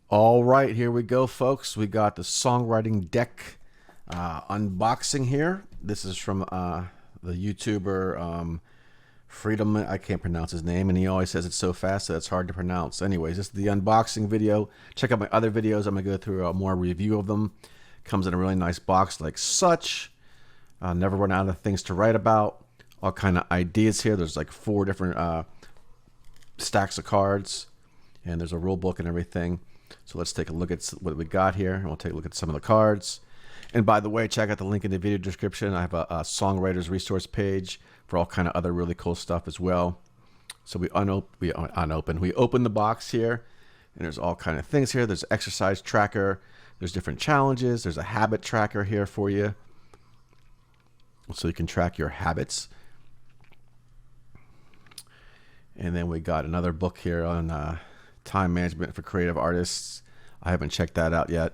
All right, here we go, folks. We got the songwriting deck unboxing here. This is from the YouTuber Friedemann. I can't pronounce his name, and he always says it so fast that it's hard to pronounce. Anyways, this is the unboxing video. Check out my other videos. I'm going to go through a more review of them. Comes in a really nice box like such. Never run out of things to write about. All kind of ideas here. There's like 4 different stacks of cards, and there's a rule book and everything. So let's take a look at what we got here, and we'll take a look at some of the cards. And by the way, check out the link in the video description. I have a songwriters resource page for all kind of other really cool stuff as well. So we open the box here, and there's all kind of things here. There's exercise tracker. There's different challenges. There's a habit tracker here for you, so you can track your habits. And then we got another book here on time management for creative artists. I haven't checked that out yet,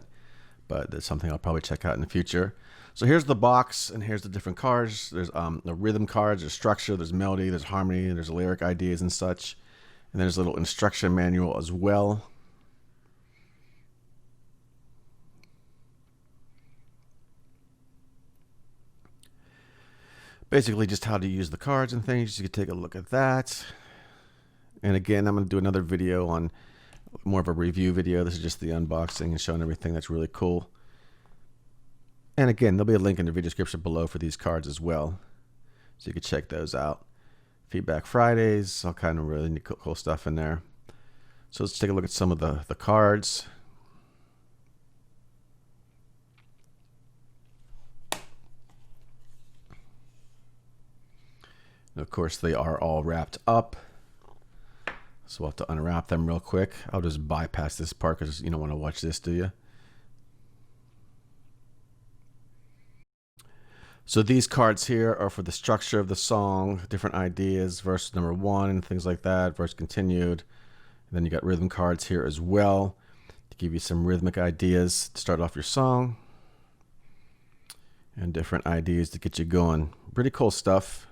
but that's something I'll probably check out in the future. So here's the box, and here's the different cards. There's the rhythm cards, there's structure, there's melody, there's harmony, there's lyric ideas and such. And there's a little instruction manual as well. Basically just how to use the cards and things. You can take a look at that. And again, I'm going to do another video on more of a review video. This is just the unboxing and showing everything that's really cool. And again, there'll be a link in the video description below for these cards as well, so you can check those out. Feedback Fridays, all kind of really cool stuff in there. So let's take a look at some of the cards. And of course, they are all wrapped up. So we'll have to unwrap them real quick. I'll just bypass this part because you don't want to watch this, do you? So these cards here are for the structure of the song, different ideas, verse number 1 and things like that, verse continued. And then you got rhythm cards here as well to give you some rhythmic ideas to start off your song. And different ideas to get you going. Pretty cool stuff.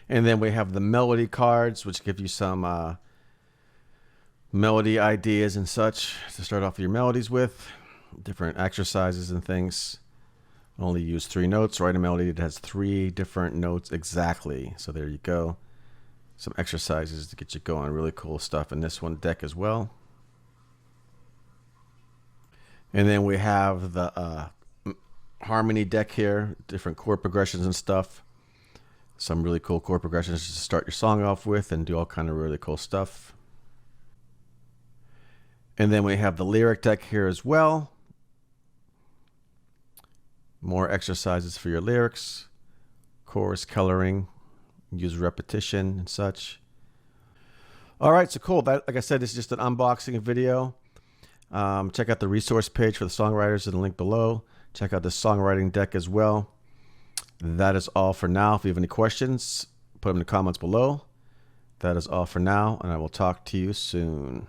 And then we have the melody cards, which give you some melody ideas and such to start off your melodies with. Different exercises and things. Only use 3 notes. Write a melody that has 3 different notes exactly. So there you go. Some exercises to get you going. Really cool stuff in this one deck as well. And then we have the harmony deck here. Different chord progressions and stuff. Some really cool chord progressions to start your song off with and do all kind of really cool stuff. And then we have the lyric deck here as well. More exercises for your lyrics, chorus coloring, use repetition and such. All right, so cool. That, like I said, this is just an unboxing video. Check out the resource page for the songwriters in the link below. Check out the songwriting deck as well. That is all for now. If you have any questions, put them in the comments below. That is all for now, and I will talk to you soon.